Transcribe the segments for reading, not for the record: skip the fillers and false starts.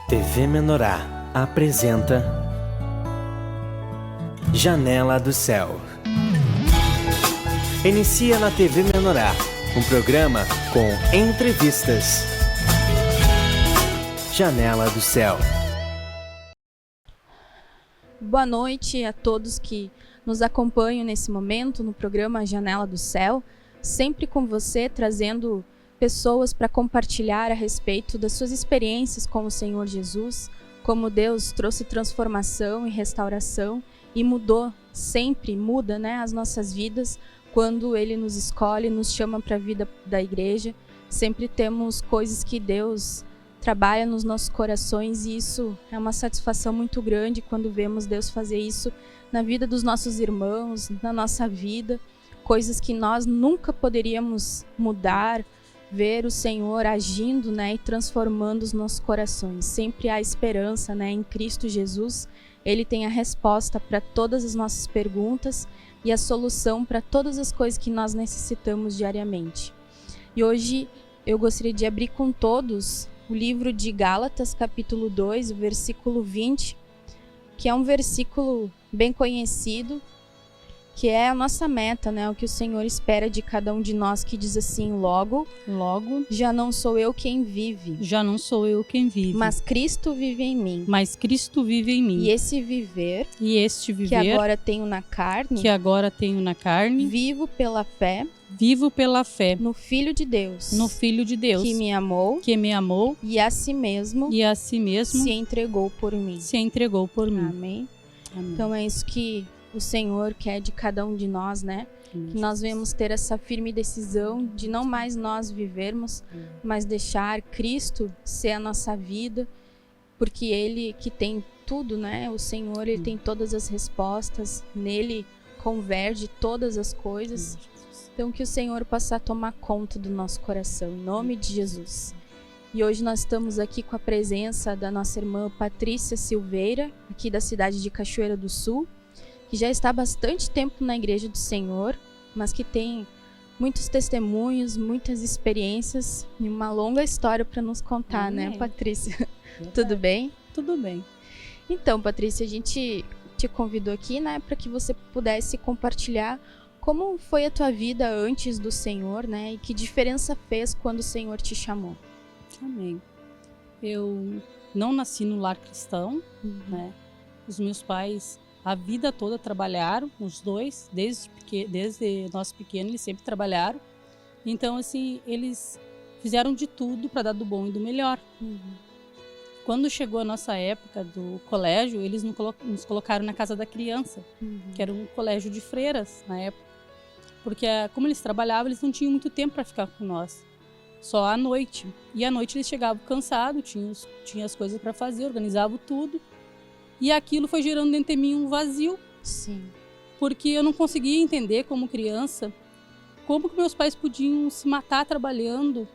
TV Menorá apresenta Janela do Céu. Inicia na TV Menorá, um programa com entrevistas. Janela do Céu. Boa noite a todos que nos acompanham nesse momento no programa Janela do Céu, sempre com você, trazendo pessoas para compartilhar a respeito das suas experiências com o Senhor Jesus, como Deus trouxe transformação e restauração e sempre muda, as nossas vidas quando Ele nos escolhe, nos chama para a vida da igreja. Sempre temos coisas que Deus trabalha nos nossos corações e isso é uma satisfação muito grande quando vemos Deus fazer isso na vida dos nossos irmãos, na nossa vida, coisas que nós nunca poderíamos mudar, ver o Senhor agindo, e transformando os nossos corações. Sempre há esperança, em Cristo Jesus. Ele tem a resposta para todas as nossas perguntas e a solução para todas as coisas que nós necessitamos diariamente. E hoje eu gostaria de abrir com todos o livro de Gálatas, capítulo 2, o versículo 20, que é um versículo bem conhecido, que é a nossa meta, o que o Senhor espera de cada um de nós, que diz assim: logo, já não sou eu quem vive, mas Cristo vive em mim. E esse viver, que agora tenho na carne, vivo pela fé no Filho de Deus, que me amou e a si mesmo se entregou por mim. Amém. Então é isso que o Senhor quer de cada um de nós, que nós venhamos ter essa firme decisão de não mais nós vivermos, mas deixar Cristo ser a nossa vida, porque Ele que tem tudo, o Senhor, Ele tem todas as respostas, nele converge todas as coisas. Então que o Senhor possa tomar conta do nosso coração, em nome de Jesus. E hoje nós estamos aqui com a presença da nossa irmã Patrícia Silveira, aqui da cidade de Cachoeira do Sul, que já está há bastante tempo na Igreja do Senhor, mas que tem muitos testemunhos, muitas experiências e uma longa história para nos contar, Patrícia? Tudo bem? Tudo bem. Então, Patrícia, a gente te convidou aqui, para que você pudesse compartilhar como foi a tua vida antes do Senhor, e que diferença fez quando o Senhor te chamou. Amém. Eu não nasci no lar cristão, Os meus pais a vida toda trabalharam, os dois, desde nós pequenos, eles sempre trabalharam. Então, assim, eles fizeram de tudo para dar do bom e do melhor. Quando chegou a nossa época do colégio, eles nos colocaram na casa da criança, que era um colégio de freiras na época. Porque, como eles trabalhavam, eles não tinham muito tempo para ficar com nós, só à noite. E à noite eles chegavam cansados, tinham as coisas para fazer, organizavam tudo. E aquilo foi gerando dentro de mim um vazio. Sim. Porque eu não conseguia entender, como criança, como que meus pais podiam se matar trabalhando.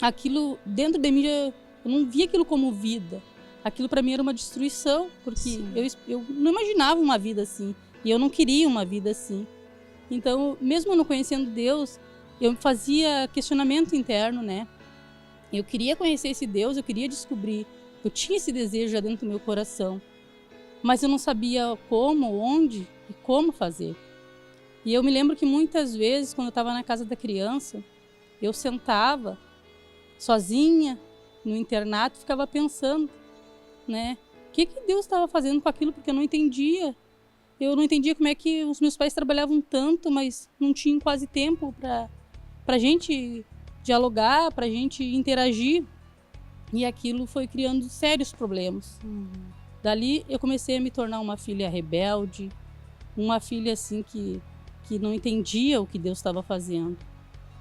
Aquilo, dentro de mim, eu não via aquilo como vida. Aquilo para mim era uma destruição, porque eu não imaginava uma vida assim. E eu não queria uma vida assim. Então, mesmo não conhecendo Deus, eu fazia questionamento interno, Eu queria conhecer esse Deus, eu queria descobrir. Eu tinha esse desejo já dentro do meu coração. Mas eu não sabia como, onde e como fazer. E eu me lembro que muitas vezes, quando eu estava na casa da criança, eu sentava sozinha no internato e ficava pensando, O que Deus estava fazendo com aquilo, porque eu não entendia. Eu não entendia como é que os meus pais trabalhavam tanto, mas não tinham quase tempo para a gente dialogar, para a gente interagir. E aquilo foi criando sérios problemas. Dali eu comecei a me tornar uma filha rebelde, uma filha assim que não entendia o que Deus estava fazendo.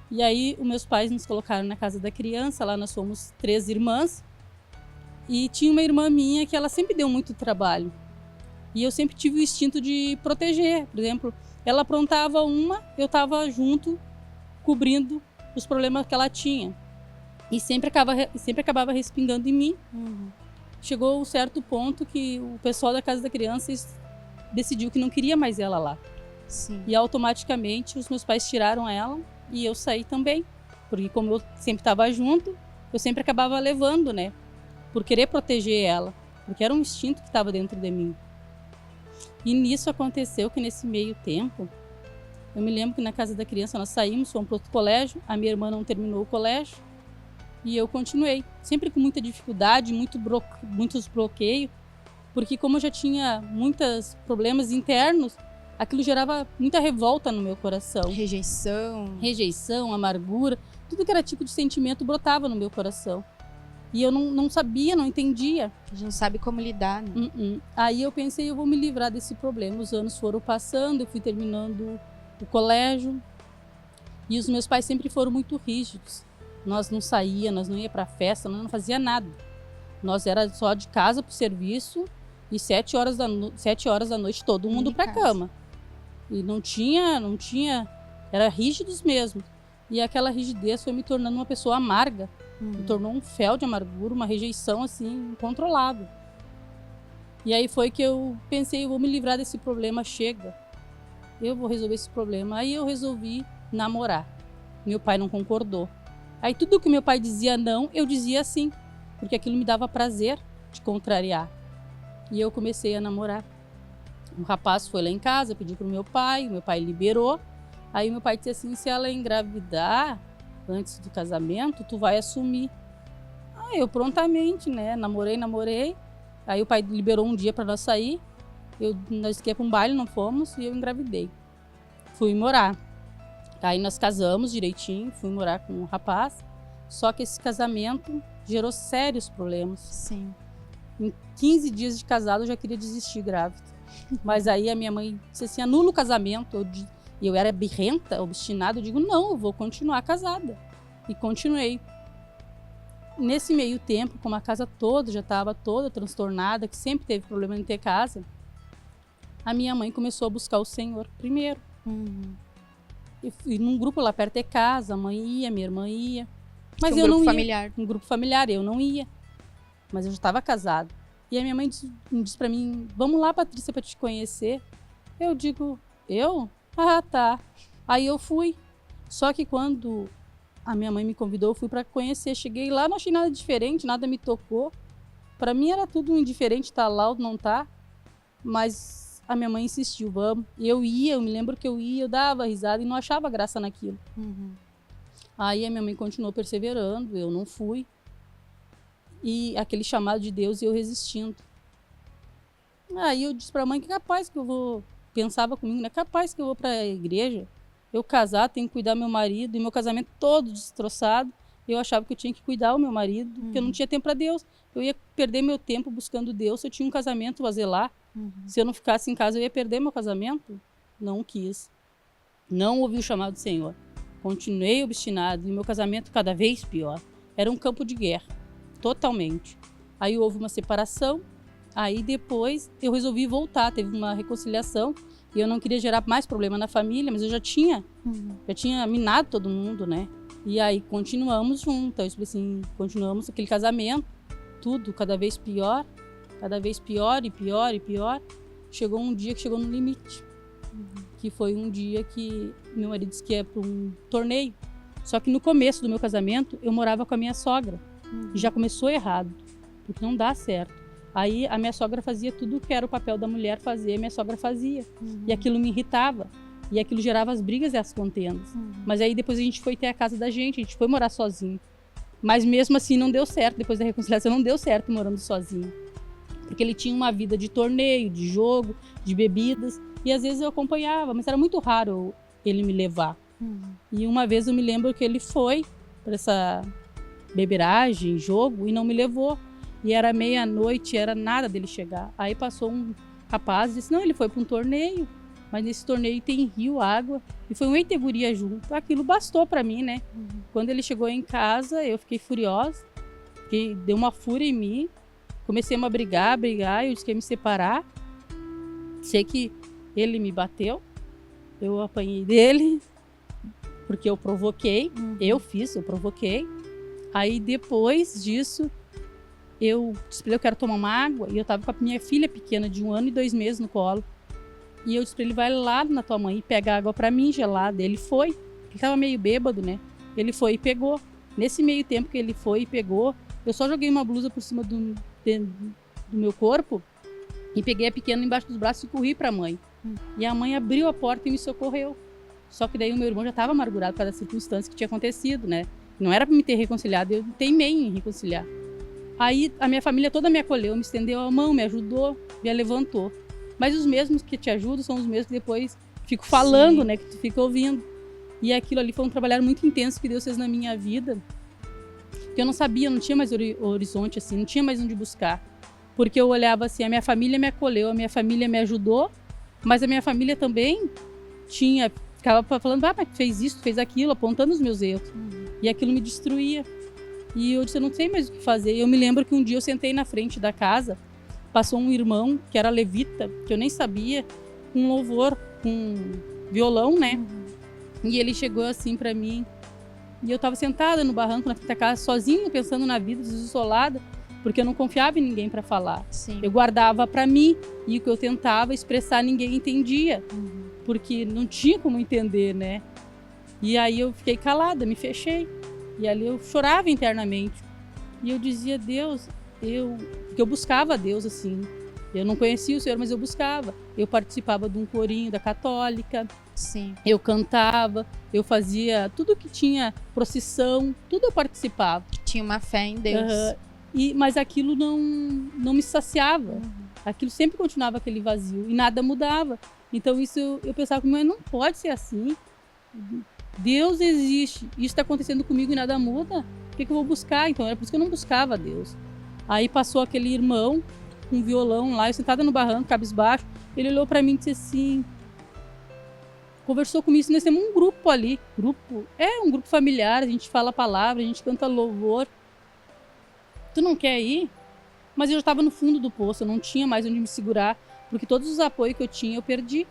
E aí os meus pais nos colocaram na casa da criança, lá nós fomos 3 irmãs, e tinha uma irmã minha que ela sempre deu muito trabalho. E eu sempre tive o instinto de proteger. Por exemplo, ela aprontava uma, eu estava junto, cobrindo os problemas que ela tinha. E sempre acabava respingando em mim. Chegou um certo ponto que o pessoal da casa da criança decidiu que não queria mais ela lá. Sim. E automaticamente os meus pais tiraram ela e eu saí também. Porque como eu sempre estava junto, eu sempre acabava levando, por querer proteger ela, porque era um instinto que estava dentro de mim. E nisso aconteceu que nesse meio tempo, eu me lembro que na casa da criança nós saímos, fomos para outro colégio, a minha irmã não terminou o colégio e eu continuei, sempre com muita dificuldade, muitos bloqueios, porque como eu já tinha muitos problemas internos, aquilo gerava muita revolta no meu coração. Rejeição, amargura, tudo que era tipo de sentimento brotava no meu coração. E eu não sabia, não entendia. A gente não sabe como lidar, né? Aí eu pensei, eu vou me livrar desse problema. Os anos foram passando, eu fui terminando o colégio. E os meus pais sempre foram muito rígidos. Nós não saía, nós não ia para festa, nós não fazia nada. Nós era só de casa pro serviço e 7 horas da noite todo mundo para cama. E não tinha, era rígidos mesmo. E aquela rigidez foi me tornando uma pessoa amarga. Me tornou um fel de amargura, uma rejeição assim, incontrolável. E aí foi que eu pensei, eu vou me livrar desse problema, chega. Eu vou resolver esse problema. Aí eu resolvi namorar. Meu pai não concordou. Aí tudo que meu pai dizia não, eu dizia sim. Porque aquilo me dava prazer de contrariar. E eu comecei a namorar. Um rapaz foi lá em casa, pediu pro meu pai, o meu pai liberou. Aí meu pai disse assim, se ela engravidar antes do casamento, tu vai assumir. Eu prontamente, né, namorei. Aí o pai liberou um dia para nós sair. Nós ia para um baile, não fomos, e eu engravidei. Fui morar. Aí nós casamos direitinho, fui morar com um rapaz. Só que esse casamento gerou sérios problemas. Sim. Em 15 dias de casado eu já queria desistir grávida. Mas aí a minha mãe disse assim, anula o casamento. Eu era birrenta, obstinada, eu digo, não, eu vou continuar casada. E continuei. Nesse meio tempo, como a casa toda já estava toda transtornada, que sempre teve problema em ter casa, a minha mãe começou a buscar o Senhor primeiro. E num grupo lá perto de casa, a mãe ia, minha irmã ia. Mas eu não ia. Um grupo familiar, eu não ia. Mas eu já estava casada. E a minha mãe disse para mim, vamos lá, Patrícia, para te conhecer. Eu digo, eu? Ah, tá. Aí eu fui. Só que quando a minha mãe me convidou, eu fui para conhecer. Cheguei lá, não achei nada diferente, nada me tocou. Para mim era tudo indiferente, tá lá ou não tá. Mas a minha mãe insistiu, vamos. E eu ia, eu me lembro que eu dava risada e não achava graça naquilo. Aí a minha mãe continuou perseverando, eu não fui. E aquele chamado de Deus, eu resistindo. Aí eu disse para a mãe que capaz que eu vou... Pensava comigo, né? Capaz que eu vou para a igreja, eu casar, tenho que cuidar do meu marido, e meu casamento todo destroçado. Eu achava que eu tinha que cuidar do meu marido, porque eu não tinha tempo para Deus. Eu ia perder meu tempo buscando Deus se eu tinha um casamento a zelar. Se eu não ficasse em casa, eu ia perder meu casamento. Não quis. Não ouvi o chamado do Senhor. Continuei obstinado, e meu casamento cada vez pior. Era um campo de guerra, totalmente. Aí houve uma separação. Aí depois eu resolvi voltar, teve uma reconciliação e eu não queria gerar mais problema na família, mas eu já tinha minado todo mundo, né? E aí continuamos juntas, eu falei assim, continuamos aquele casamento, tudo cada vez pior e pior. Chegou um dia que chegou no limite, que foi um dia que meu marido disse que ia para um torneio. Só que no começo do meu casamento eu morava com a minha sogra, e já começou errado, porque não dá certo. Aí a minha sogra fazia tudo o que era o papel da mulher fazer, a minha sogra fazia. E aquilo me irritava. E aquilo gerava as brigas e as contendas. Mas aí depois a gente foi ter a casa da gente, a gente foi morar sozinho. Mas mesmo assim não deu certo, depois da reconciliação não deu certo morando sozinho. Porque ele tinha uma vida de torneio, de jogo, de bebidas. E às vezes eu acompanhava, mas era muito raro ele me levar. E uma vez eu me lembro que ele foi para essa beberagem, jogo, e não me levou. E era meia-noite, era nada dele chegar. Aí passou um rapaz e disse, não, ele foi para um torneio, mas nesse torneio tem rio, água, e foi um eiteguria junto. Aquilo bastou para mim, né? Quando ele chegou em casa, eu fiquei furiosa, porque deu uma fúria em mim, comecei a brigar, eu disse que ia me separar. Sei que ele me bateu, eu apanhei dele, porque eu provoquei, eu provoquei. Aí depois disso, eu disse pra ele, eu quero tomar uma água, e eu tava com a minha filha pequena, de 1 ano e 2 meses no colo. E eu disse pra ele, vai lá na tua mãe e pega água pra mim, gelada. Ele foi, ele tava meio bêbado, né? Ele foi e pegou. Nesse meio tempo que ele foi e pegou, Eu só joguei uma blusa por cima do meu corpo e peguei a pequena embaixo dos braços e corri para a mãe. E a mãe abriu a porta e me socorreu. Só que daí o meu irmão já estava amargurado por causa da circunstância que tinha acontecido, né? Não era para me ter reconciliado, eu teimei em reconciliar. Aí a minha família toda me acolheu, me estendeu a mão, me ajudou, me levantou. Mas os mesmos que te ajudam são os mesmos que depois fico falando, Sim. né? Que tu fica ouvindo. E aquilo ali foi um trabalhar muito intenso que Deus fez na minha vida. Que eu não sabia, não tinha mais horizonte assim, não tinha mais onde buscar. Porque eu olhava assim, a minha família me acolheu, a minha família me ajudou, mas a minha família também ficava falando, mas fez isso, fez aquilo, apontando os meus erros. E aquilo me destruía. E eu disse, eu não sei mais o que fazer. E eu me lembro que um dia eu sentei na frente da casa, passou um irmão que era levita, que eu nem sabia, com louvor, com violão, né? E ele chegou assim pra mim, e eu tava sentada no barranco na frente da casa, sozinha, pensando na vida, desolada, porque eu não confiava em ninguém pra falar. Sim. Eu guardava pra mim, e o que eu tentava expressar ninguém entendia, porque não tinha como entender, né? E aí eu fiquei calada, me fechei, e ali eu chorava internamente. E eu dizia, Deus, porque eu buscava Deus assim. Eu não conhecia o Senhor, mas eu buscava. Eu participava de um corinho da católica. Sim. Eu cantava, eu fazia tudo que tinha procissão, tudo eu participava. Tinha uma fé em Deus. Mas aquilo não me saciava. Aquilo sempre continuava aquele vazio e nada mudava. Então isso eu pensava, mas não pode ser assim. Deus existe, isso está acontecendo comigo e nada muda. O que eu vou buscar? Então era por isso que eu não buscava Deus. Aí passou aquele irmão com um violão lá, eu sentada no barranco, cabisbaixo. Ele olhou para mim e disse assim, conversou comigo, nós temos um grupo ali, um grupo familiar, a gente fala a palavra, a gente canta louvor. Tu não quer ir? Mas eu já estava no fundo do poço, eu não tinha mais onde me segurar, porque todos os apoios que eu tinha eu perdi.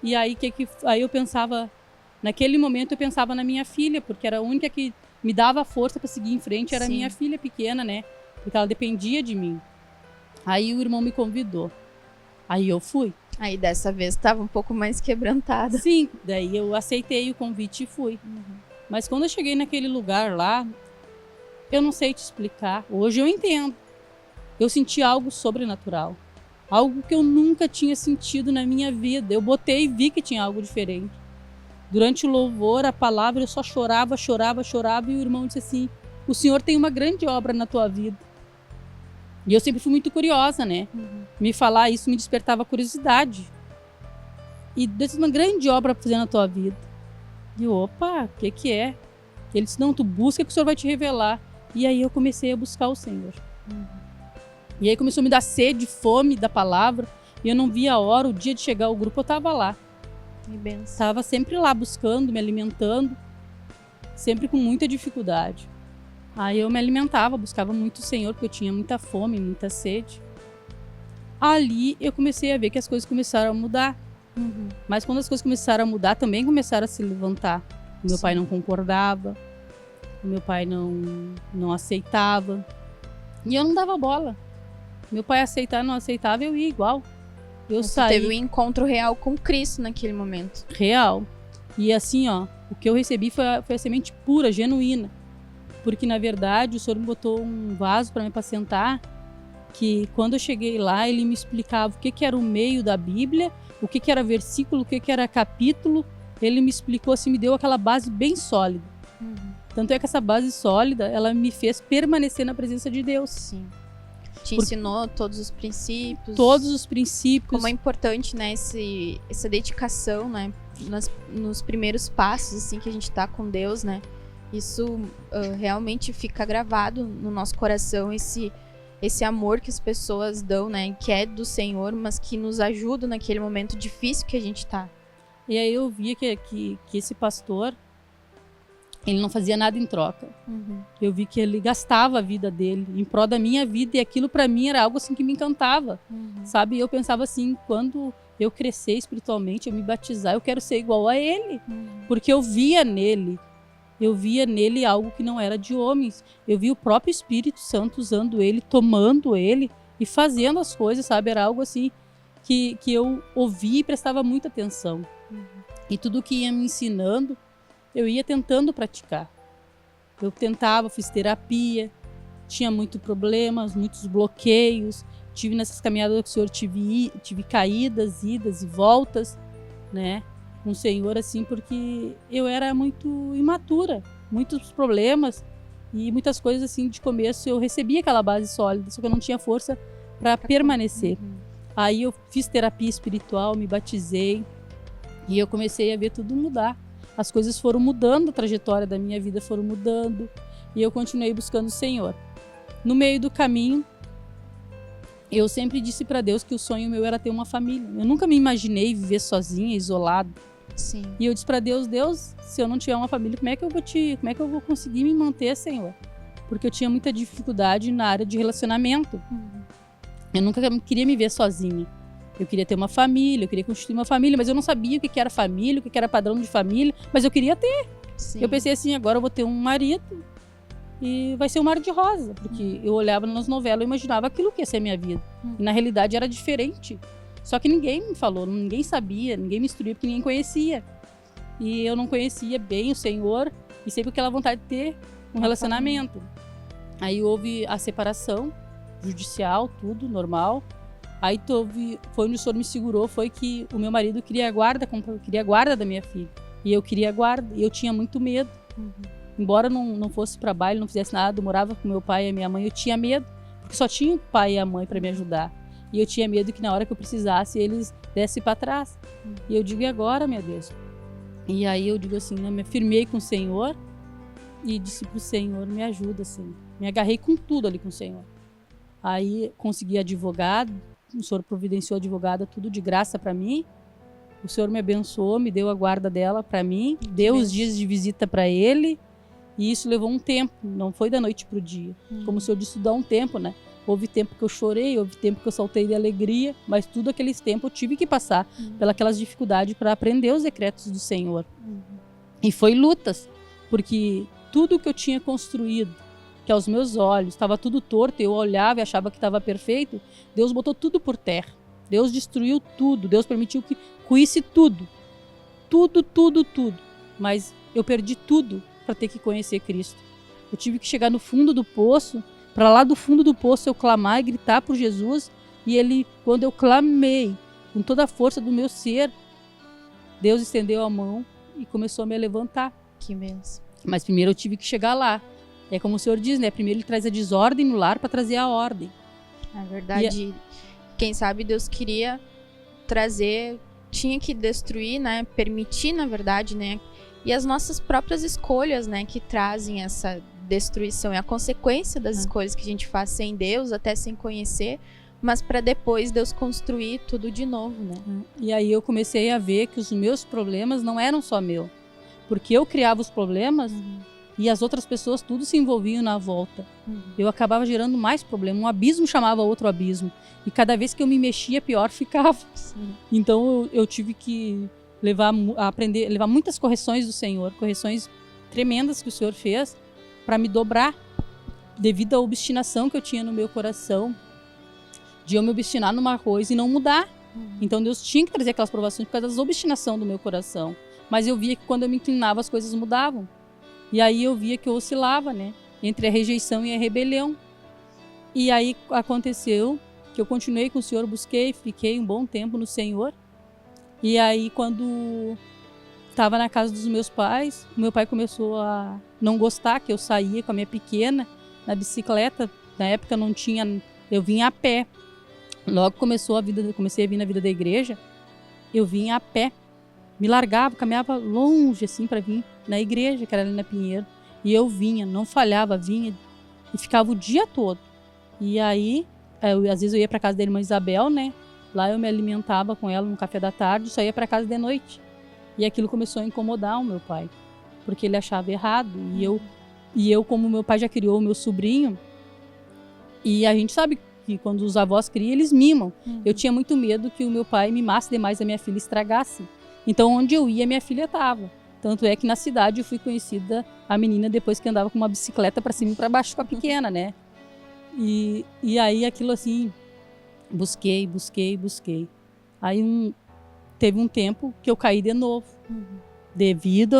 E aí, aí eu pensava, naquele momento eu pensava na minha filha, porque era a única que me dava força para seguir em frente, era a minha filha pequena, né? Porque ela dependia de mim. Aí o irmão me convidou. Aí eu fui. Aí dessa vez estava um pouco mais quebrantada. Sim, daí eu aceitei o convite e fui. Mas quando eu cheguei naquele lugar lá, eu não sei te explicar. Hoje eu entendo. Eu senti algo sobrenatural. Algo que eu nunca tinha sentido na minha vida. Eu botei e vi que tinha algo diferente. Durante o louvor, a palavra, eu só chorava. E o irmão disse assim, o Senhor tem uma grande obra na tua vida. E eu sempre fui muito curiosa, né? Me falar isso me despertava curiosidade. E disse, uma grande obra pra fazer na tua vida. E eu, opa, o que é? Ele disse, não, tu busca que o Senhor vai te revelar. E aí eu comecei a buscar o Senhor. E aí começou a me dar sede, fome da palavra. E eu não via a hora, o dia de chegar ao grupo, eu tava lá. Estava sempre lá buscando, me alimentando. Sempre com muita dificuldade. Aí eu me alimentava, buscava muito o Senhor, porque eu tinha muita fome, muita sede. Ali eu comecei a ver que as coisas começaram a mudar. Mas quando as coisas começaram a mudar, também começaram a se levantar. O meu pai não concordava, o meu pai não aceitava. E eu não dava bola. Meu pai aceitava, não aceitava, eu ia igual. Eu saí. Teve um encontro real com Cristo naquele momento. Real. E assim, ó, o que eu recebi foi a semente pura, genuína. Porque, na verdade, o Senhor me botou um vaso para me apacentar, que quando eu cheguei lá, ele me explicava o que era o meio da Bíblia, o que era versículo, o que era capítulo. Ele me explicou assim, me deu aquela base bem sólida. Tanto é que essa base sólida, ela me fez permanecer na presença de Deus. Sim. Te ensinou todos os princípios. Todos os princípios. Como é importante, né, essa dedicação, né, nos primeiros passos, assim, que a gente tá com Deus, né. Isso realmente fica gravado no nosso coração, esse amor que as pessoas dão, né, que é do Senhor, mas que nos ajuda naquele momento difícil que a gente tá. E aí eu via que esse pastor, ele não fazia nada em troca. Eu vi que ele gastava a vida dele em prol da minha vida, e aquilo para mim era algo assim que me encantava, sabe? Eu pensava assim, quando eu crescer espiritualmente, eu me batizar, eu quero ser igual a ele, porque eu via nele algo que não era de homens. Eu vi o próprio Espírito Santo usando ele, tomando ele e fazendo as coisas, sabe? Era algo assim que eu ouvia e prestava muita atenção. E tudo que ia me ensinando, eu ia tentando praticar. Eu tentava, fiz terapia, tinha muitos problemas, muitos bloqueios. Tive nessas caminhadas com o Senhor, tive caídas, idas e voltas, né? Com o Senhor, assim, porque eu era muito imatura, muitos problemas e muitas coisas, assim, de começo eu recebia aquela base sólida, só que eu não tinha força para permanecer. Aí eu fiz terapia espiritual, me batizei e eu comecei a ver tudo mudar. As coisas foram mudando, a trajetória da minha vida foram mudando e eu continuei buscando o Senhor. No meio do caminho, eu sempre disse para Deus que o sonho meu era ter uma família. Eu nunca me imaginei viver sozinha, isolada. Sim. E eu disse para Deus, se eu não tiver uma família, como é que eu vou conseguir me manter, Senhor? Porque eu tinha muita dificuldade na área de relacionamento. Eu nunca queria me ver sozinha. Eu queria ter uma família, eu queria constituir uma família, mas eu não sabia o que era família, o que era padrão de família, mas eu queria ter. Sim. Eu pensei assim, agora eu vou ter um marido e vai ser um mar de rosa, porque eu olhava nas novelas e imaginava aquilo que ia ser a minha vida. E na realidade era diferente. Só que ninguém me falou, ninguém sabia, ninguém me instruía, porque ninguém conhecia. E eu não conhecia bem o Senhor e sempre com aquela vontade de ter um relacionamento. Aí houve a separação judicial, tudo normal. Aí foi onde o Senhor me segurou, foi que o meu marido queria a guarda da minha filha. E eu queria a guarda, e eu tinha muito medo. Embora não fosse para baile, não fizesse nada, eu morava com meu pai e a minha mãe, eu tinha medo, porque só tinha o pai e a mãe para me ajudar. E eu tinha medo que na hora que eu precisasse, eles dessem para trás. E eu digo, e agora, meu Deus? E aí eu digo assim, né, me firmei com o Senhor e disse pro Senhor, me ajuda, assim. Me agarrei com tudo ali com o Senhor. Aí consegui advogado, o Senhor providenciou advogada, tudo de graça para mim. O Senhor me abençoou, me deu a guarda dela para mim, deu os dias de visita para ele. E isso levou um tempo, não foi da noite pro dia. Como o Senhor disse, dá um tempo, né? Houve tempo que eu chorei, houve tempo que eu saltei de alegria, mas tudo aqueles tempos eu tive que passar pelas dificuldades para aprender os decretos do Senhor. E foi lutas, porque tudo que eu tinha construído, que aos meus olhos estava tudo torto, eu olhava e achava que estava perfeito, Deus botou tudo por terra. Deus destruiu tudo, Deus permitiu que ruísse tudo. Tudo. Mas eu perdi tudo para ter que conhecer Cristo. Eu tive que chegar no fundo do poço, para lá do fundo do poço eu clamar e gritar por Jesus, e ele, quando eu clamei com toda a força do meu ser, Deus estendeu a mão e começou a me levantar. Que benção. Mas primeiro eu tive que chegar lá. É como o Senhor diz, né? Primeiro ele traz a desordem no lar para trazer a ordem. Na verdade, quem sabe Deus queria trazer, tinha que destruir, né? Permitir, na verdade, né? E as nossas próprias escolhas, né? Que trazem essa destruição. É a consequência das escolhas que a gente faz sem Deus, até sem conhecer, mas para depois Deus construir tudo de novo, né? E aí eu comecei a ver que os meus problemas não eram só meus. Porque eu criava os problemas e as outras pessoas tudo se envolviam na volta. Eu acabava gerando mais problema. Um abismo chamava outro abismo. E cada vez que eu me mexia, pior ficava. Sim. Então eu tive que levar muitas correções do Senhor, correções tremendas que o Senhor fez para me dobrar, devido à obstinação que eu tinha no meu coração, de eu me obstinar numa coisa e não mudar. Então Deus tinha que trazer aquelas provações por causa da obstinação do meu coração. Mas eu via que quando eu me inclinava as coisas mudavam. E aí eu via que eu oscilava, né? Entre a rejeição e a rebelião. E aí aconteceu que eu continuei com o Senhor, busquei, fiquei um bom tempo no Senhor. E aí quando estava na casa dos meus pais, o meu pai começou a não gostar que eu saía com a minha pequena na bicicleta. Na época não tinha, eu vinha a pé. Logo comecei a vir na vida da igreja, eu vinha a pé. Me largava, caminhava longe assim para vir na igreja, que era ali na Pinheiro. E eu vinha, não falhava, vinha e ficava o dia todo. E aí, às vezes eu ia para casa da irmã Isabel, né? Lá eu me alimentava com ela no café da tarde, só ia para casa de noite. E aquilo começou a incomodar o meu pai, porque ele achava errado. E eu, como meu pai já criou o meu sobrinho, e a gente sabe que quando os avós criam, eles mimam. Eu tinha muito medo que o meu pai mimasse demais a minha filha e estragasse. Então, onde eu ia, minha filha estava. Tanto é que na cidade eu fui conhecida a menina depois que andava com uma bicicleta para cima e para baixo com a pequena, né? E aí aquilo assim, busquei. Aí teve um tempo que eu caí de novo. Devido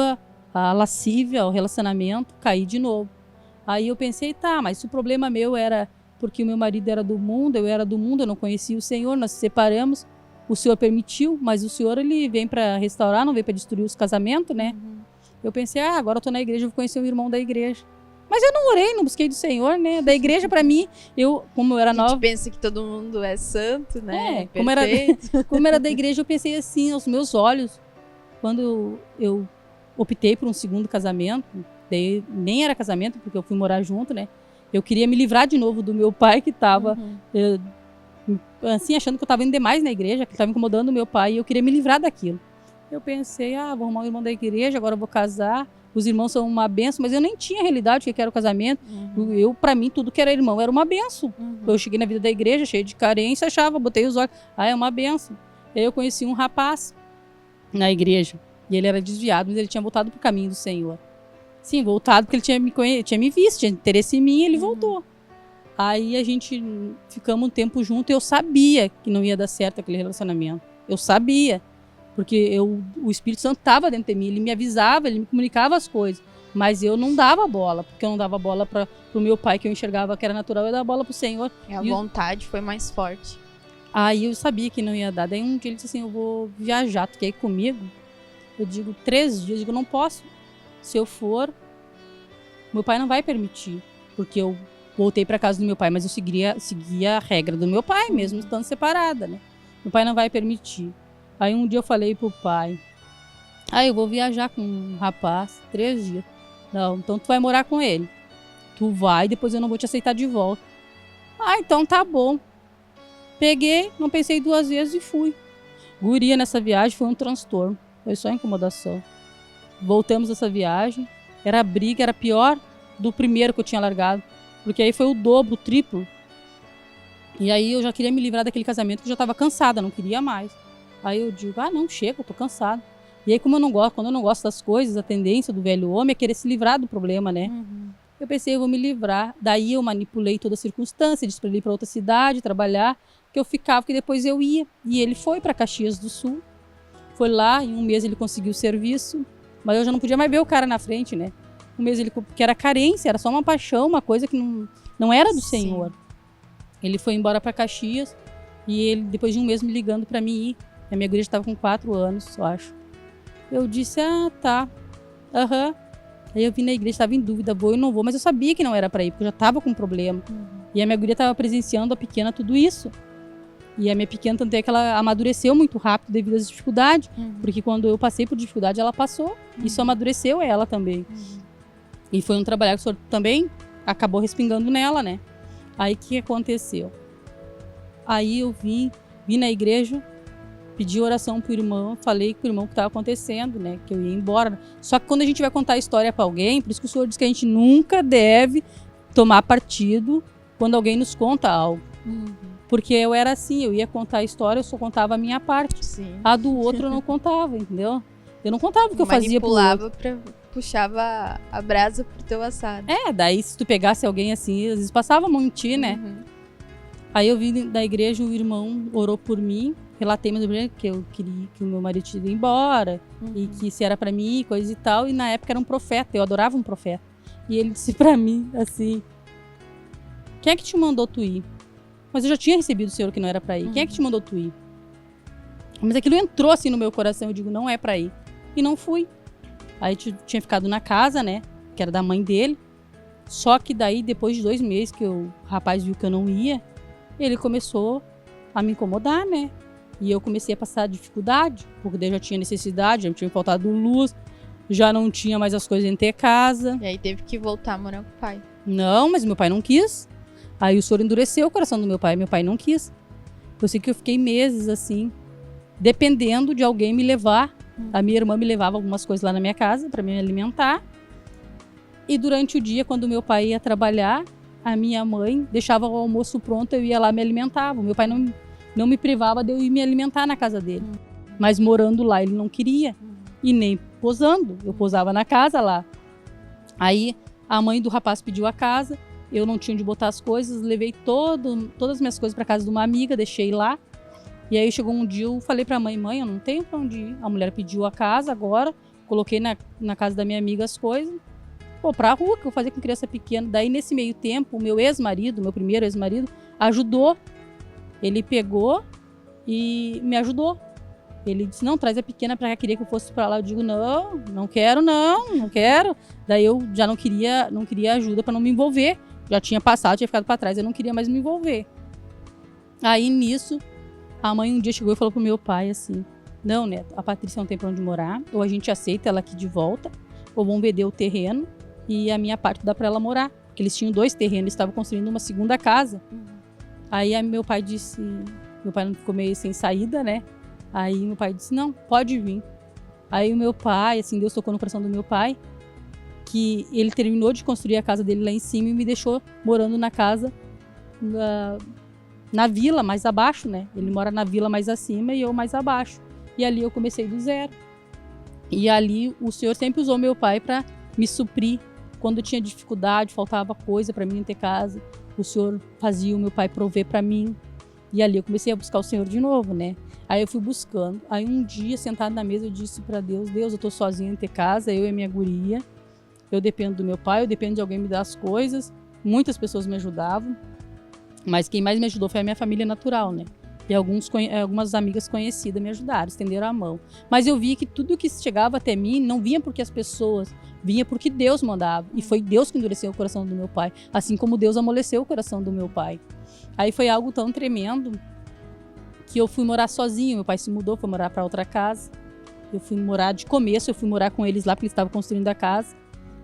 à lascívia, ao relacionamento, caí de novo. Aí eu pensei, tá, mas se o problema meu era porque o meu marido era do mundo, eu era do mundo, eu não conhecia o Senhor, nós se separamos, o Senhor permitiu, mas o Senhor, ele vem para restaurar, não vem para destruir os casamentos, né? Eu pensei, agora eu tô na igreja, eu vou conhecer um irmão da igreja. Mas eu não orei, não busquei do Senhor, né? Da igreja, para mim, como eu era nova... A gente pensa que todo mundo é santo, né? Como era da igreja, eu pensei assim, aos meus olhos, quando eu optei por um segundo casamento, daí nem era casamento, porque eu fui morar junto, né? Eu queria me livrar de novo do meu pai, que estava assim, achando que eu estava indo demais na igreja, que estava incomodando o meu pai, e eu queria me livrar daquilo. Eu pensei, vou arrumar um irmão da igreja, agora eu vou casar, os irmãos são uma benção, mas eu nem tinha realidade do que era o casamento. Para mim, tudo que era irmão era uma benção. Eu cheguei na vida da igreja, cheio de carência, botei os olhos, é uma benção. Aí eu conheci um rapaz na igreja, e ele era desviado, mas ele tinha voltado para o caminho do Senhor. Sim, voltado porque ele tinha me visto, tinha interesse em mim, e ele voltou. Aí a gente ficamos um tempo junto, e eu sabia que não ia dar certo aquele relacionamento. Eu sabia, porque o Espírito Santo estava dentro de mim, ele me avisava, ele me comunicava as coisas, mas eu não dava bola, porque eu não dava bola para o meu pai, que eu enxergava que era natural, eu dava bola para o Senhor. E a vontade foi mais forte. Aí eu sabia que não ia dar. Daí um dia ele disse assim, eu vou viajar, tu quer ir comigo? Eu digo, 3 dias, eu digo, não posso. Se eu for, meu pai não vai permitir, porque eu voltei para casa do meu pai, mas eu seguia a regra do meu pai, mesmo estando separada, né? Meu pai não vai permitir. Aí um dia eu falei pro pai, eu vou viajar com um rapaz, 3 dias. Não, então tu vai morar com ele. Tu vai, depois eu não vou te aceitar de volta. Então tá bom. Peguei, não pensei 2 vezes e fui. Guria, nessa viagem foi um transtorno, foi só incomodação. Voltamos dessa viagem, era briga, era pior do primeiro que eu tinha largado, porque aí foi o dobro, o triplo. E aí eu já queria me livrar daquele casamento, que eu já estava cansada, não queria mais. Aí eu digo, não, chega, eu tô cansada. E aí quando eu não gosto das coisas, a tendência do velho homem é querer se livrar do problema, né? Eu pensei, eu vou me livrar. Daí eu manipulei toda a circunstância, disse pra ele ir pra outra cidade, trabalhar, que eu ficava, que depois eu ia. E ele foi para Caxias do Sul, foi lá, em 1 mês ele conseguiu o serviço, mas eu já não podia mais ver o cara na frente, né? 1 mês porque era carência, era só uma paixão, uma coisa que não era do Senhor. Ele foi embora para Caxias e ele, depois de 1 mês, me ligando para mim ir. A minha guria estava com 4 anos, eu acho. Eu disse, tá. Aí eu vim na igreja, estava em dúvida, vou ou não vou, mas eu sabia que não era para ir, porque eu já estava com um problema. E a minha guria estava presenciando a pequena tudo isso. E a minha pequena, tanto é que ela amadureceu muito rápido devido às dificuldades, porque quando eu passei por dificuldade, ela passou. Isso amadureceu ela também. E foi um trabalhar que o Senhor também acabou respingando nela, né? Aí o que aconteceu? Aí eu vim na igreja, pedi oração pro irmão, falei com o irmão o que estava acontecendo, né? Que eu ia embora. Só que quando a gente vai contar a história para alguém, por isso que o Senhor diz que a gente nunca deve tomar partido quando alguém nos conta algo. Porque eu era assim, eu ia contar a história, eu só contava a minha parte. Sim. A do outro eu não contava, entendeu? Eu não contava o que eu fazia pro outro. Puxava a brasa pro teu assado. Daí se tu pegasse alguém assim, às vezes passava a mão em ti, né? Aí eu vim da igreja, o irmão orou por mim, relatei mais ou menos que eu queria que o meu marido tinha ido embora, e que se era pra mim, coisa e tal, e na época era um profeta, eu adorava um profeta. E ele disse pra mim, assim, quem é que te mandou tu ir? Mas eu já tinha recebido o Senhor que não era pra ir. Quem é que te mandou tu ir? Mas aquilo entrou assim no meu coração, eu digo, não é pra ir. E não fui. Aí tinha ficado na casa, né, que era da mãe dele. Só que daí, depois de 2 meses que o rapaz viu que eu não ia, ele começou a me incomodar, né? E eu comecei a passar dificuldade, porque daí já tinha necessidade, já tinha faltado luz, já não tinha mais as coisas dentro de casa. E aí teve que voltar a morar com o pai. Não, mas meu pai não quis. Aí o Senhor endureceu o coração do meu pai não quis. Eu sei que eu fiquei meses assim, dependendo de alguém me levar. A minha irmã me levava algumas coisas lá na minha casa para me alimentar. E durante o dia, quando meu pai ia trabalhar, a minha mãe deixava o almoço pronto, eu ia lá me alimentava. Meu pai não me privava de eu ir me alimentar na casa dele. Mas morando lá, ele não queria. E nem posando. Eu posava na casa lá. Aí a mãe do rapaz pediu a casa. Eu não tinha onde botar as coisas. Levei todas as minhas coisas para casa de uma amiga, deixei lá. E aí chegou um dia, eu falei pra mãe, eu não tenho pra onde ir. A mulher pediu a casa agora, coloquei na casa da minha amiga as coisas. pra rua, que eu vou fazer com criança pequena. Daí, nesse meio tempo, o meu ex-marido, meu primeiro ex-marido, ajudou. Ele pegou e me ajudou. Ele disse, não, traz a pequena pra cá, queria que eu fosse pra lá. Eu digo, não quero. Daí eu já não queria ajuda pra não me envolver. Já tinha passado, tinha ficado pra trás, eu não queria mais me envolver. Aí, nisso, a mãe um dia chegou e falou pro meu pai assim, não, Neto, a Patrícia não tem pra onde morar, ou a gente aceita ela aqui de volta, ou vão vender o terreno e a minha parte dá pra ela morar. Porque eles tinham 2 terrenos, eles estavam construindo uma segunda casa. Aí meu pai disse, meu pai não ficou meio sem saída, né? Aí meu pai disse, não, pode vir. Aí o meu pai, assim, Deus tocou no coração do meu pai, que ele terminou de construir a casa dele lá em cima e me deixou morando na casa, na vila mais abaixo, né? Ele mora na vila mais acima e eu mais abaixo. E ali eu comecei do zero. E ali o Senhor sempre usou meu pai para me suprir. Quando eu tinha dificuldade, faltava coisa para mim não ter casa, o Senhor fazia o meu pai prover para mim. E ali eu comecei a buscar o Senhor de novo, né? Aí eu fui buscando. Aí um dia, sentado na mesa, eu disse para Deus, eu tô sozinha em ter casa, eu e a minha guria. Eu dependo do meu pai, eu dependo de alguém me dar as coisas. Muitas pessoas me ajudavam. Mas quem mais me ajudou foi a minha família natural, né? E algumas amigas conhecidas me ajudaram, estenderam a mão. Mas eu vi que tudo que chegava até mim não vinha porque as pessoas, vinha porque Deus mandava. E foi Deus que endureceu o coração do meu pai. Assim como Deus amoleceu o coração do meu pai. Aí foi algo tão tremendo que eu fui morar sozinha. Meu pai se mudou, foi morar para outra casa. Eu fui morar de começo, eu fui morar com eles lá porque eles estavam construindo a casa.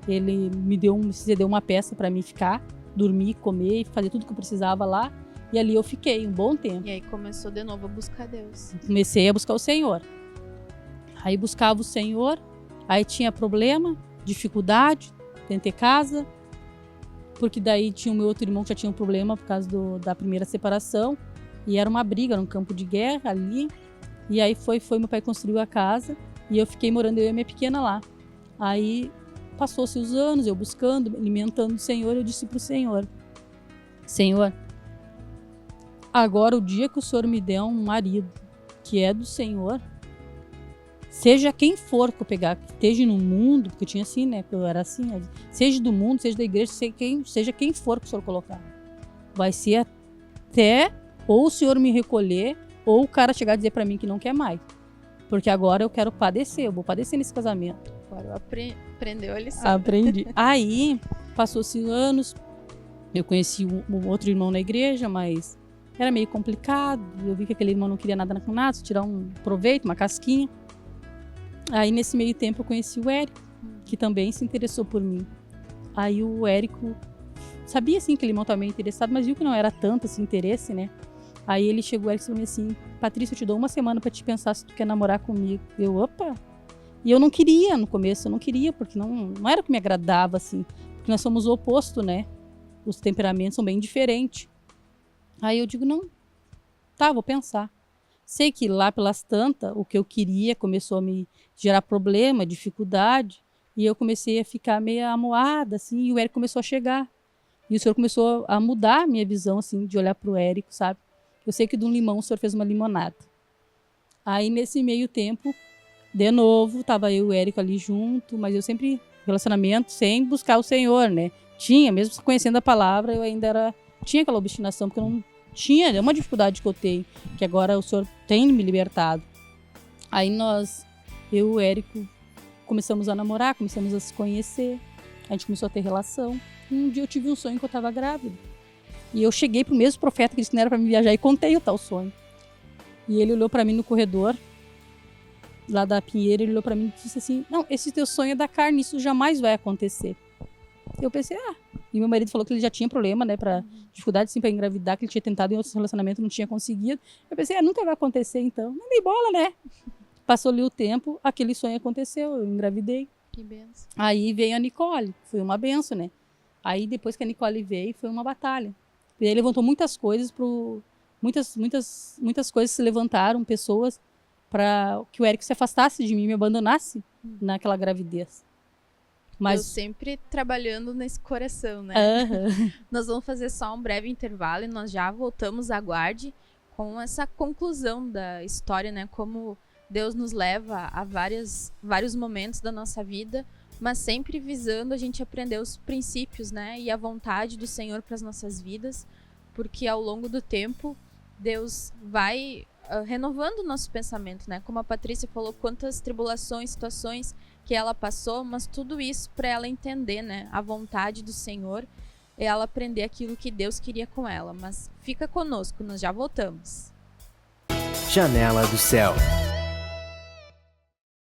Ele me cedeu uma peça para mim ficar, dormir, comer, fazer tudo que eu precisava lá. E ali eu fiquei um bom tempo. E aí começou de novo a buscar Deus. Comecei a buscar o Senhor. Aí buscava o Senhor, aí tinha problema, dificuldade, tentei casa, porque daí tinha o meu outro irmão que já tinha um problema por causa da primeira separação. E era uma briga, era um campo de guerra ali. E aí foi meu pai construiu a casa e eu fiquei morando, eu e a minha pequena lá. Aí passou-se os anos, eu buscando, alimentando o Senhor, eu disse pro Senhor, Senhor, agora o dia que o Senhor me der um marido que é do Senhor, seja quem for que eu pegar, que esteja no mundo, porque eu tinha assim, né, eu era assim, seja do mundo, seja da igreja, seja quem for que o Senhor colocar, vai ser até ou o Senhor me recolher, ou o cara chegar a dizer pra mim que não quer mais, porque agora eu quero padecer, eu vou padecer nesse casamento. Agora aprendeu a lição. Aprendi. Aí, passou-se anos, eu conheci um outro irmão na igreja, mas era meio complicado. Eu vi que aquele irmão não queria nada com nada, só tirar um proveito, uma casquinha. Aí, nesse meio tempo, eu conheci o Érico, que também se interessou por mim. Aí, o Érico sabia, assim, que ele irmão estava meio interessado, mas viu que não era tanto esse interesse, né? Aí, ele chegou, o Érico falou assim, Patrícia, eu te dou uma semana para te pensar se tu quer namorar comigo. Eu, opa! E eu não queria, no começo, eu não queria, porque não era o que me agradava, assim. Porque nós somos o oposto, né? Os temperamentos são bem diferentes. Aí eu digo, não, tá, vou pensar. Sei que lá pelas tantas, o que eu queria começou a me gerar problema, dificuldade, e eu comecei a ficar meio amuada, assim, e o Érico começou a chegar. E o Senhor começou a mudar a minha visão, assim, de olhar pro Érico, sabe? Eu sei que de um limão o Senhor fez uma limonada. Aí, nesse meio tempo, de novo, tava eu e o Érico ali junto, mas eu sempre, relacionamento, sem buscar o Senhor, né? Tinha, mesmo conhecendo a palavra, eu ainda tinha aquela obstinação, porque eu não tinha, é uma dificuldade que eu tenho, que agora o Senhor tem me libertado. Aí eu e o Érico, começamos a namorar, começamos a se conhecer, a gente começou a ter relação. E um dia eu tive um sonho que eu tava grávida. E eu cheguei pro mesmo profeta que disse que não era pra me viajar e contei o tal sonho. E ele olhou pra mim no corredor, lá da Pinheira, ele olhou pra mim e disse assim, não, esse teu sonho é da carne, isso jamais vai acontecer. Eu pensei, e meu marido falou que ele já tinha problema, né, pra dificuldade, assim, pra engravidar, que ele tinha tentado em outros relacionamentos, não tinha conseguido. Eu pensei, nunca vai acontecer, então. Não dei bola, né? Passou ali o tempo, aquele sonho aconteceu, eu engravidei. Que benção. Aí veio a Nicole, foi uma benção, né? Aí depois que a Nicole veio, foi uma batalha. E aí levantou muitas coisas muitas coisas se levantaram, pessoas, para que o Érico se afastasse de mim, me abandonasse naquela gravidez. Mas eu sempre trabalhando nesse coração, né? Nós vamos fazer só um breve intervalo e nós já voltamos, aguarde, com essa conclusão da história, né? Como Deus nos leva a vários momentos da nossa vida, mas sempre visando a gente aprender os princípios, né, e a vontade do Senhor para as nossas vidas, porque ao longo do tempo Deus vai renovando o nosso pensamento, né? Como a Patrícia falou, quantas tribulações, situações que ela passou, mas tudo isso para ela entender, né, a vontade do Senhor, é ela aprender aquilo que Deus queria com ela. Mas fica conosco, nós já voltamos. Janela do Céu.